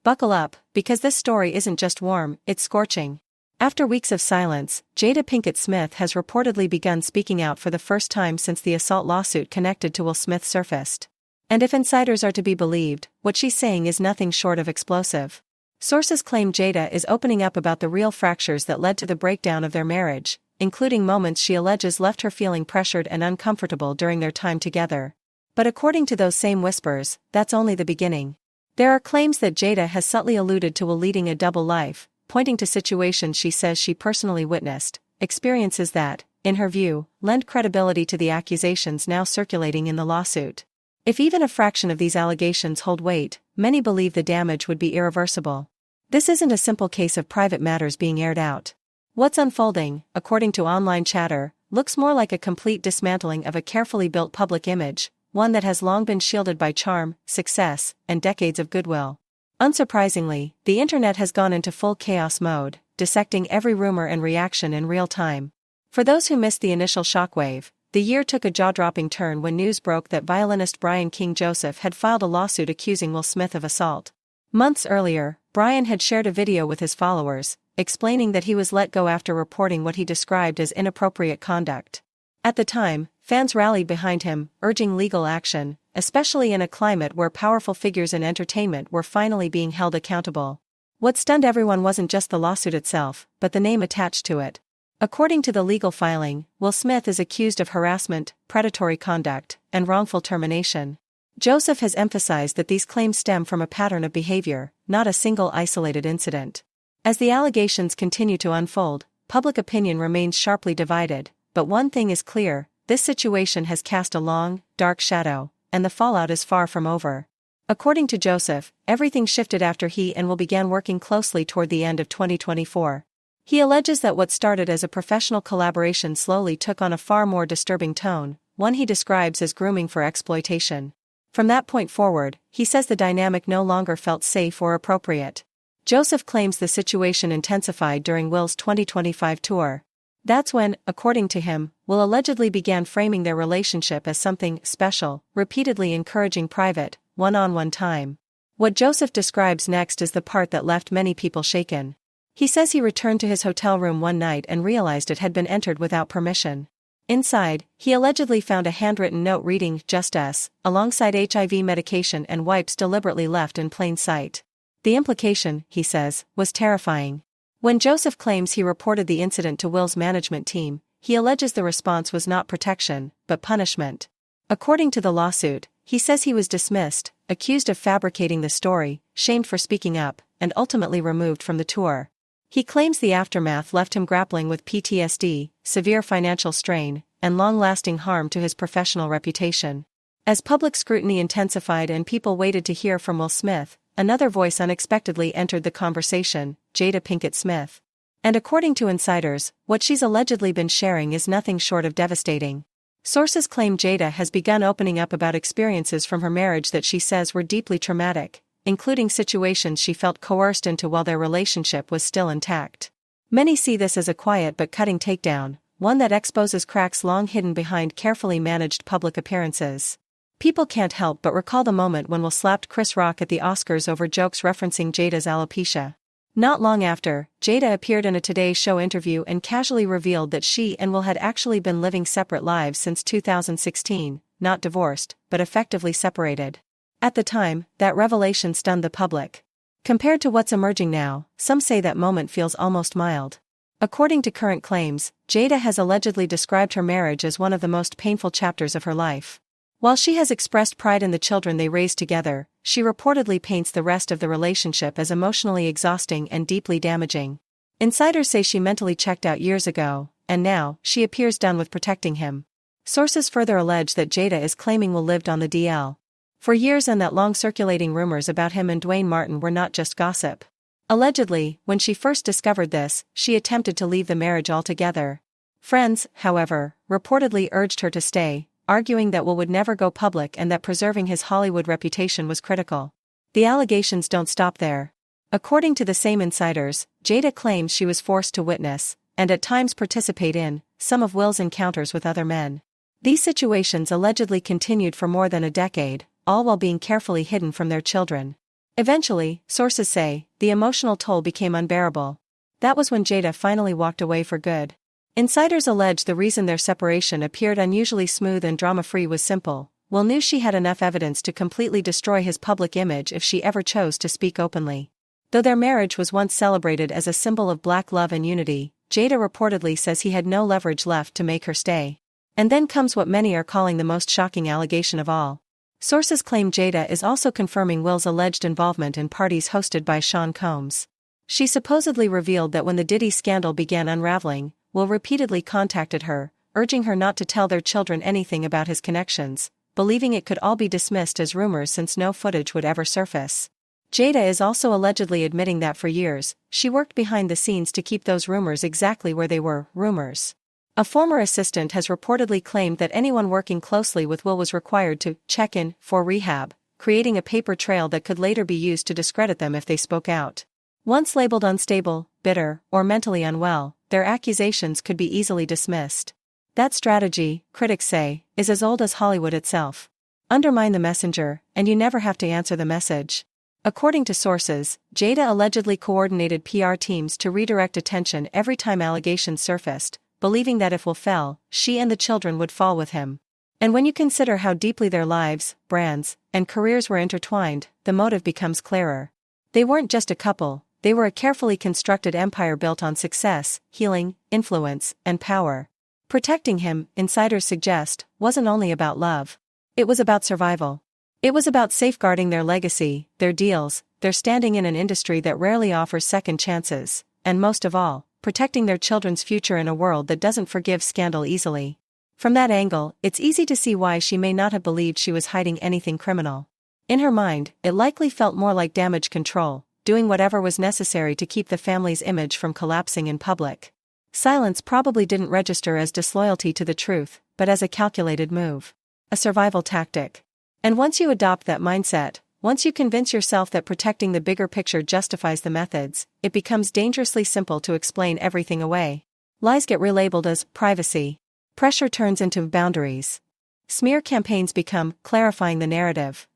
Buckle up, because this story isn't just warm, it's scorching. After weeks of silence, Jada Pinkett Smith has reportedly begun speaking out for the first time since the assault lawsuit connected to Will Smith surfaced. And if insiders are to be believed, what she's saying is nothing short of explosive. Sources claim Jada is opening up about the real fractures that led to the breakdown of their marriage, including moments she alleges left her feeling pressured and uncomfortable during their time together. But according to those same whispers, that's only the beginning. There are claims that Jada has subtly alluded to Will leading a double life, pointing to situations she says she personally witnessed, experiences that, in her view, lend credibility to the accusations now circulating in the lawsuit. If even a fraction of these allegations hold weight, many believe the damage would be irreversible. This isn't a simple case of private matters being aired out. What's unfolding, according to online chatter, looks more like a complete dismantling of a carefully built public image, one that has long been shielded by charm, success, and decades of goodwill. Unsurprisingly, the internet has gone into full chaos mode, dissecting every rumor and reaction in real time. For those who missed the initial shockwave, the year took a jaw-dropping turn when news broke that violinist Brian King Joseph had filed a lawsuit accusing Will Smith of assault. Months earlier, Brian had shared a video with his followers, explaining that he was let go after reporting what he described as inappropriate conduct. At the time, fans rallied behind him, urging legal action, especially in a climate where powerful figures in entertainment were finally being held accountable. What stunned everyone wasn't just the lawsuit itself, but the name attached to it. According to the legal filing, Will Smith is accused of harassment, predatory conduct, and wrongful termination. Joseph has emphasized that these claims stem from a pattern of behavior, not a single isolated incident. As the allegations continue to unfold, public opinion remains sharply divided, but one thing is clear: this situation has cast a long, dark shadow, and the fallout is far from over. According to Joseph, everything shifted after he and Will began working closely toward the end of 2024. He alleges that what started as a professional collaboration slowly took on a far more disturbing tone, one he describes as grooming for exploitation. From that point forward, he says the dynamic no longer felt safe or appropriate. Joseph claims the situation intensified during Will's 2025 tour. That's when, according to him, Will allegedly began framing their relationship as something special, repeatedly encouraging private, one-on-one time. What Joseph describes next is the part that left many people shaken. He says he returned to his hotel room one night and realized it had been entered without permission. Inside, he allegedly found a handwritten note reading, "Just us," alongside HIV medication and wipes deliberately left in plain sight. The implication, he says, was terrifying. When Joseph claims he reported the incident to Will's management team, he alleges the response was not protection, but punishment. According to the lawsuit, he says he was dismissed, accused of fabricating the story, shamed for speaking up, and ultimately removed from the tour. He claims the aftermath left him grappling with PTSD, severe financial strain, and long-lasting harm to his professional reputation. As public scrutiny intensified and people waited to hear from Will Smith, another voice unexpectedly entered the conversation: Jada Pinkett Smith. And according to insiders, what she's allegedly been sharing is nothing short of devastating. Sources claim Jada has begun opening up about experiences from her marriage that she says were deeply traumatic, including situations she felt coerced into while their relationship was still intact. Many see this as a quiet but cutting takedown, one that exposes cracks long hidden behind carefully managed public appearances. People can't help but recall the moment when Will slapped Chris Rock at the Oscars over jokes referencing Jada's alopecia. Not long after, Jada appeared in a Today Show interview and casually revealed that she and Will had actually been living separate lives since 2016, not divorced, but effectively separated. At the time, that revelation stunned the public. Compared to what's emerging now, some say that moment feels almost mild. According to current claims, Jada has allegedly described her marriage as one of the most painful chapters of her life. While she has expressed pride in the children they raised together, she reportedly paints the rest of the relationship as emotionally exhausting and deeply damaging. Insiders say she mentally checked out years ago, and now, she appears done with protecting him. Sources further allege that Jada is claiming Will lived on the DL for years and that long-circulating rumors about him and Dwayne Martin were not just gossip. Allegedly, when she first discovered this, she attempted to leave the marriage altogether. Friends, however, reportedly urged her to stay, arguing that Will would never go public and that preserving his Hollywood reputation was critical. The allegations don't stop there. According to the same insiders, Jada claims she was forced to witness, and at times participate in, some of Will's encounters with other men. These situations allegedly continued for more than a decade, all while being carefully hidden from their children. Eventually, sources say, the emotional toll became unbearable. That was when Jada finally walked away for good. Insiders allege the reason their separation appeared unusually smooth and drama-free was simple. Will knew she had enough evidence to completely destroy his public image if she ever chose to speak openly. Though their marriage was once celebrated as a symbol of black love and unity, Jada reportedly says he had no leverage left to make her stay. And then comes what many are calling the most shocking allegation of all. Sources claim Jada is also confirming Will's alleged involvement in parties hosted by Sean Combs. She supposedly revealed that when the Diddy scandal began unraveling, Will repeatedly contacted her, urging her not to tell their children anything about his connections, believing it could all be dismissed as rumors since no footage would ever surface. Jada is also allegedly admitting that for years, she worked behind the scenes to keep those rumors exactly where they were, rumors. A former assistant has reportedly claimed that anyone working closely with Will was required to check in for rehab, creating a paper trail that could later be used to discredit them if they spoke out. Once labeled unstable, bitter, or mentally unwell, their accusations could be easily dismissed. That strategy, critics say, is as old as Hollywood itself. Undermine the messenger, and you never have to answer the message. According to sources, Jada allegedly coordinated PR teams to redirect attention every time allegations surfaced, believing that if Will fell, she and the children would fall with him. And when you consider how deeply their lives, brands, and careers were intertwined, the motive becomes clearer. They weren't just a couple, they were a carefully constructed empire built on success, healing, influence, and power. Protecting him, insiders suggest, wasn't only about love. It was about survival. It was about safeguarding their legacy, their deals, their standing in an industry that rarely offers second chances, and most of all, protecting their children's future in a world that doesn't forgive scandal easily. From that angle, it's easy to see why she may not have believed she was hiding anything criminal. In her mind, it likely felt more like damage control, doing whatever was necessary to keep the family's image from collapsing in public. Silence probably didn't register as disloyalty to the truth, but as a calculated move. A survival tactic. And once you adopt that mindset, once you convince yourself that protecting the bigger picture justifies the methods, it becomes dangerously simple to explain everything away. Lies get relabeled as privacy. Pressure turns into boundaries. Smear campaigns become clarifying the narrative.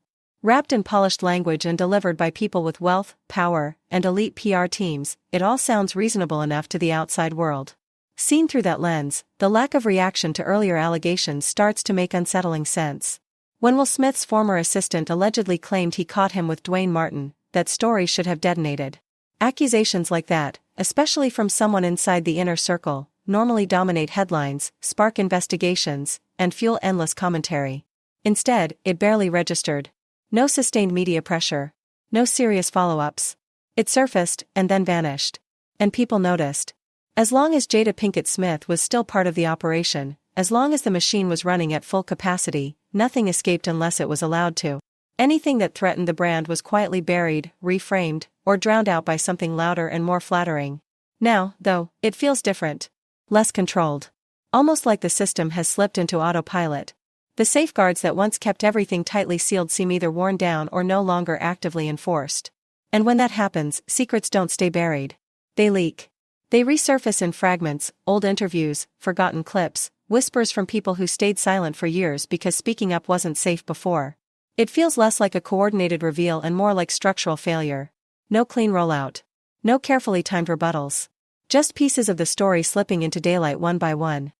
Wrapped in polished language and delivered by people with wealth, power, and elite PR teams, it all sounds reasonable enough to the outside world. Seen through that lens, the lack of reaction to earlier allegations starts to make unsettling sense. When Will Smith's former assistant allegedly claimed he caught him with Dwayne Martin, that story should have detonated. Accusations like that, especially from someone inside the inner circle, normally dominate headlines, spark investigations, and fuel endless commentary. Instead, it barely registered. No sustained media pressure. No serious follow-ups. It surfaced, and then vanished. And people noticed. As long as Jada Pinkett Smith was still part of the operation, as long as the machine was running at full capacity, nothing escaped unless it was allowed to. Anything that threatened the brand was quietly buried, reframed, or drowned out by something louder and more flattering. Now, though, it feels different. Less controlled. Almost like the system has slipped into autopilot. The safeguards that once kept everything tightly sealed seem either worn down or no longer actively enforced. And when that happens, secrets don't stay buried. They leak. They resurface in fragments, old interviews, forgotten clips, whispers from people who stayed silent for years because speaking up wasn't safe before. It feels less like a coordinated reveal and more like structural failure. No clean rollout. No carefully timed rebuttals. Just pieces of the story slipping into daylight one by one.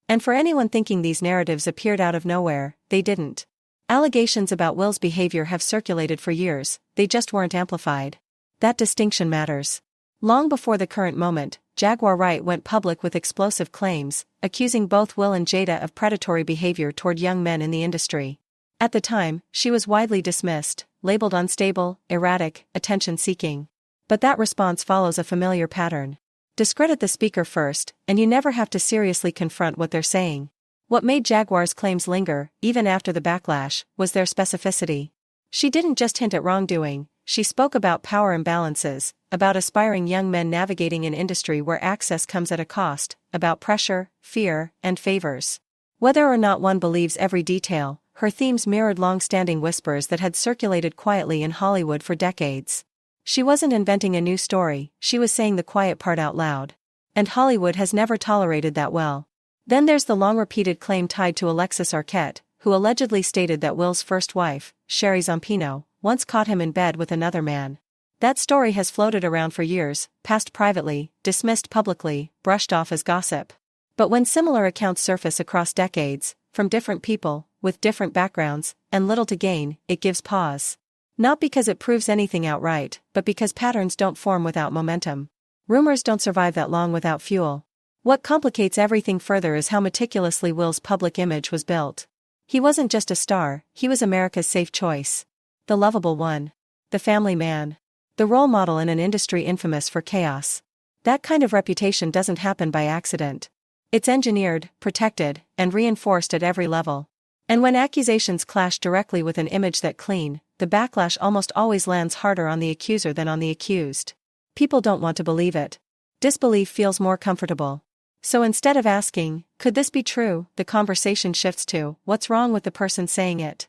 And for anyone thinking these narratives appeared out of nowhere, they didn't. Allegations about Will's behavior have circulated for years, they just weren't amplified. That distinction matters. Long before the current moment, Jaguar Wright went public with explosive claims, accusing both Will and Jada of predatory behavior toward young men in the industry. At the time, she was widely dismissed, labeled unstable, erratic, attention-seeking. But that response follows a familiar pattern. Discredit the speaker first, and you never have to seriously confront what they're saying. What made Jaguar's claims linger, even after the backlash, was their specificity. She didn't just hint at wrongdoing, she spoke about power imbalances, about aspiring young men navigating an industry where access comes at a cost, about pressure, fear, and favors. Whether or not one believes every detail, her themes mirrored long-standing whispers that had circulated quietly in Hollywood for decades. She wasn't inventing a new story, she was saying the quiet part out loud. And Hollywood has never tolerated that well. Then there's the long-repeated claim tied to Alexis Arquette, who allegedly stated that Will's first wife, Sherry Zampino, once caught him in bed with another man. That story has floated around for years, passed privately, dismissed publicly, brushed off as gossip. But when similar accounts surface across decades, from different people, with different backgrounds, and little to gain, it gives pause. Not because it proves anything outright, but because patterns don't form without momentum. Rumors don't survive that long without fuel. What complicates everything further is how meticulously Will's public image was built. He wasn't just a star, he was America's safe choice. The lovable one. The family man. The role model in an industry infamous for chaos. That kind of reputation doesn't happen by accident. It's engineered, protected, and reinforced at every level. And when accusations clash directly with an image that clean, the backlash almost always lands harder on the accuser than on the accused. People don't want to believe it. Disbelief feels more comfortable. So instead of asking, could this be true, the conversation shifts to, what's wrong with the person saying it?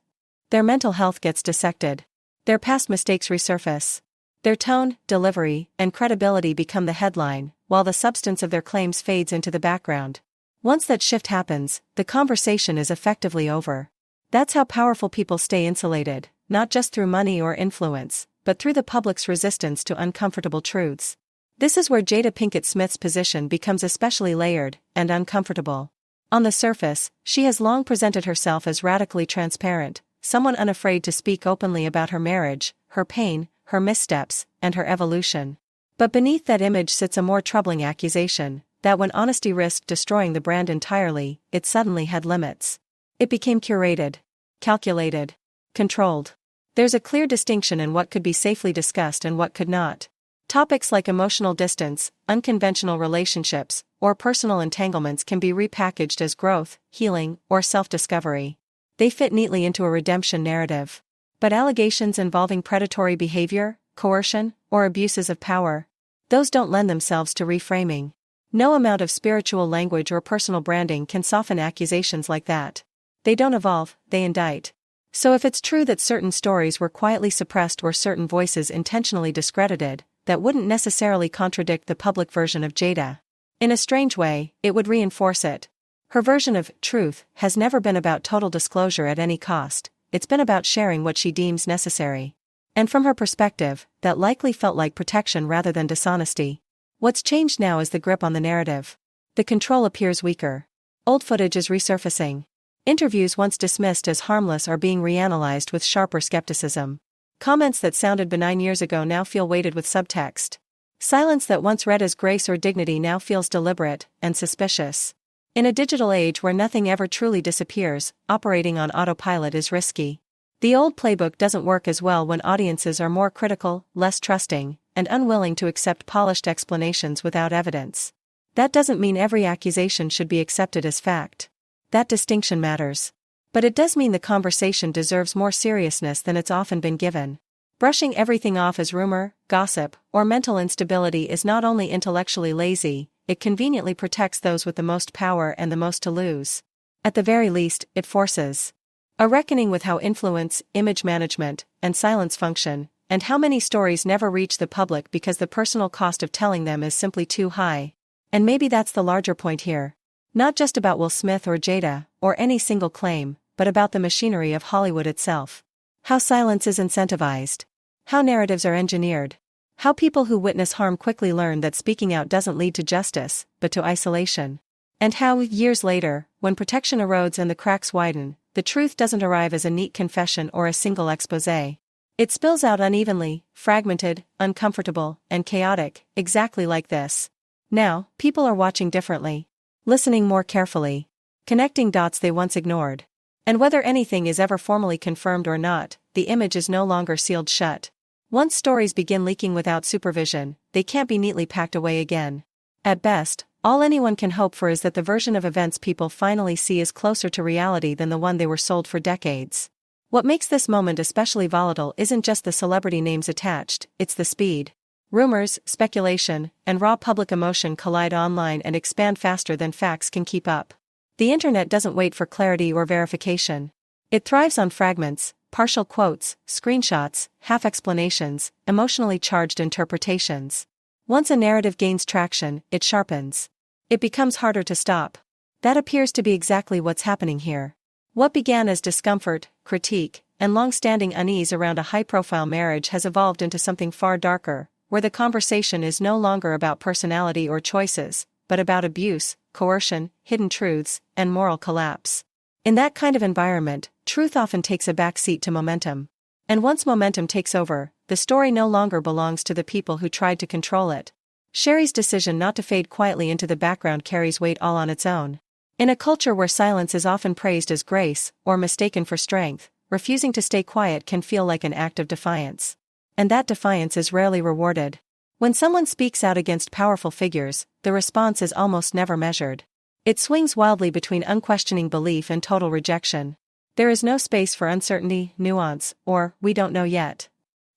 Their mental health gets dissected. Their past mistakes resurface. Their tone, delivery, and credibility become the headline, while the substance of their claims fades into the background. Once that shift happens, the conversation is effectively over. That's how powerful people stay insulated, not just through money or influence, but through the public's resistance to uncomfortable truths. This is where Jada Pinkett Smith's position becomes especially layered and uncomfortable. On the surface, she has long presented herself as radically transparent, someone unafraid to speak openly about her marriage, her pain, her missteps, and her evolution. But beneath that image sits a more troubling accusation, that when honesty risked destroying the brand entirely, it suddenly had limits. It became curated, calculated, controlled. There's a clear distinction in what could be safely discussed and what could not. Topics like emotional distance, unconventional relationships, or personal entanglements can be repackaged as growth, healing, or self-discovery. They fit neatly into a redemption narrative. But allegations involving predatory behavior, coercion, or abuses of power, those don't lend themselves to reframing. No amount of spiritual language or personal branding can soften accusations like that. They don't evolve, they indict. So if it's true that certain stories were quietly suppressed or certain voices intentionally discredited, that wouldn't necessarily contradict the public version of Jada. In a strange way, it would reinforce it. Her version of truth has never been about total disclosure at any cost, it's been about sharing what she deems necessary. And from her perspective, that likely felt like protection rather than dishonesty. What's changed now is the grip on the narrative. The control appears weaker. Old footage is resurfacing. Interviews once dismissed as harmless are being reanalyzed with sharper skepticism. Comments that sounded benign years ago now feel weighted with subtext. Silence that once read as grace or dignity now feels deliberate and suspicious. In a digital age where nothing ever truly disappears, operating on autopilot is risky. The old playbook doesn't work as well when audiences are more critical, less trusting, and unwilling to accept polished explanations without evidence. That doesn't mean every accusation should be accepted as fact. That distinction matters. But it does mean the conversation deserves more seriousness than it's often been given. Brushing everything off as rumor, gossip, or mental instability is not only intellectually lazy, it conveniently protects those with the most power and the most to lose. At the very least, it forces a reckoning with how influence, image management, and silence function, and how many stories never reach the public because the personal cost of telling them is simply too high. And maybe that's the larger point here. Not just about Will Smith or Jada, or any single claim, but about the machinery of Hollywood itself. How silence is incentivized. How narratives are engineered. How people who witness harm quickly learn that speaking out doesn't lead to justice, but to isolation. And how, years later, when protection erodes and the cracks widen, the truth doesn't arrive as a neat confession or a single exposé. It spills out unevenly, fragmented, uncomfortable, and chaotic, exactly like this. Now, people are watching differently. Listening more carefully. Connecting dots they once ignored. And whether anything is ever formally confirmed or not, the image is no longer sealed shut. Once stories begin leaking without supervision, they can't be neatly packed away again. At best, all anyone can hope for is that the version of events people finally see is closer to reality than the one they were sold for decades. What makes this moment especially volatile isn't just the celebrity names attached, it's the speed. Rumors, speculation, and raw public emotion collide online and expand faster than facts can keep up. The internet doesn't wait for clarity or verification. It thrives on fragments, partial quotes, screenshots, half-explanations, emotionally charged interpretations. Once a narrative gains traction, it sharpens. It becomes harder to stop. That appears to be exactly what's happening here. What began as discomfort, critique, and long-standing unease around a high-profile marriage has evolved into something far darker, where the conversation is no longer about personality or choices, but about abuse, coercion, hidden truths, and moral collapse. In that kind of environment, truth often takes a back seat to momentum. And once momentum takes over, the story no longer belongs to the people who tried to control it. Sherry's decision not to fade quietly into the background carries weight all on its own. In a culture where silence is often praised as grace, or mistaken for strength, refusing to stay quiet can feel like an act of defiance. And that defiance is rarely rewarded. When someone speaks out against powerful figures, the response is almost never measured. It swings wildly between unquestioning belief and total rejection. There is no space for uncertainty, nuance, or "we don't know yet."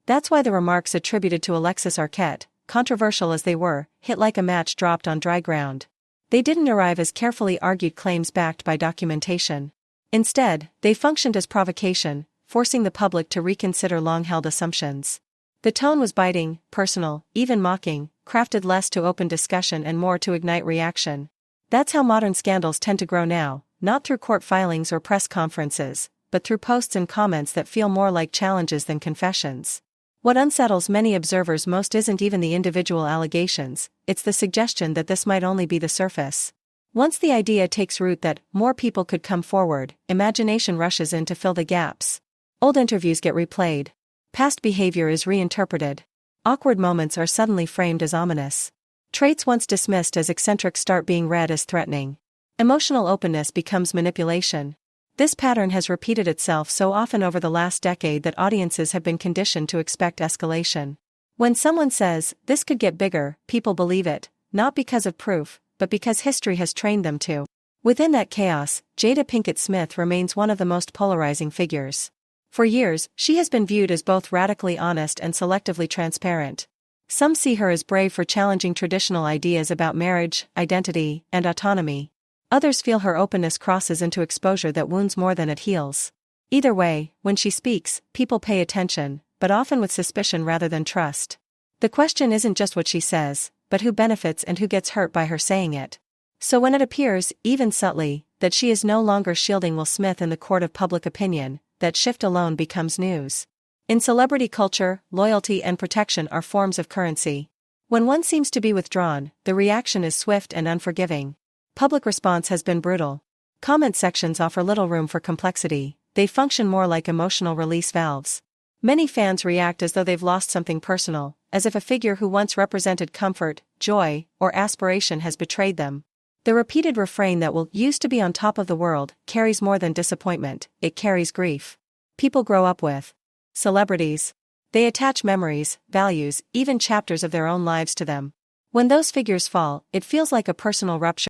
That's why the remarks attributed to Alexis Arquette, controversial as they were, hit like a match dropped on dry ground. They didn't arrive as carefully argued claims backed by documentation. Instead, they functioned as provocation, forcing the public to reconsider long-held assumptions. The tone was biting, personal, even mocking, crafted less to open discussion and more to ignite reaction. That's how modern scandals tend to grow now, not through court filings or press conferences, but through posts and comments that feel more like challenges than confessions. What unsettles many observers most isn't even the individual allegations, it's the suggestion that this might only be the surface. Once the idea takes root that more people could come forward, imagination rushes in to fill the gaps. Old interviews get replayed. Past behavior is reinterpreted. Awkward moments are suddenly framed as ominous. Traits once dismissed as eccentric start being read as threatening. Emotional openness becomes manipulation. This pattern has repeated itself so often over the last decade that audiences have been conditioned to expect escalation. When someone says, "this could get bigger," people believe it, not because of proof, but because history has trained them to. Within that chaos, Jada Pinkett Smith remains one of the most polarizing figures. For years, she has been viewed as both radically honest and selectively transparent. Some see her as brave for challenging traditional ideas about marriage, identity, and autonomy. Others feel her openness crosses into exposure that wounds more than it heals. Either way, when she speaks, people pay attention, but often with suspicion rather than trust. The question isn't just what she says, but who benefits and who gets hurt by her saying it. So when it appears, even subtly, that she is no longer shielding Will Smith in the court of public opinion, that shift alone becomes news. In celebrity culture, loyalty and protection are forms of currency. When one seems to be withdrawn, the reaction is swift and unforgiving. Public response has been brutal. Comment sections offer little room for complexity, they function more like emotional release valves. Many fans react as though they've lost something personal, as if a figure who once represented comfort, joy, or aspiration has betrayed them. The repeated refrain that "will used to be on top of the world" carries more than disappointment, it carries grief. People grow up with celebrities. They attach memories, values, even chapters of their own lives to them. When those figures fall, it feels like a personal rupture.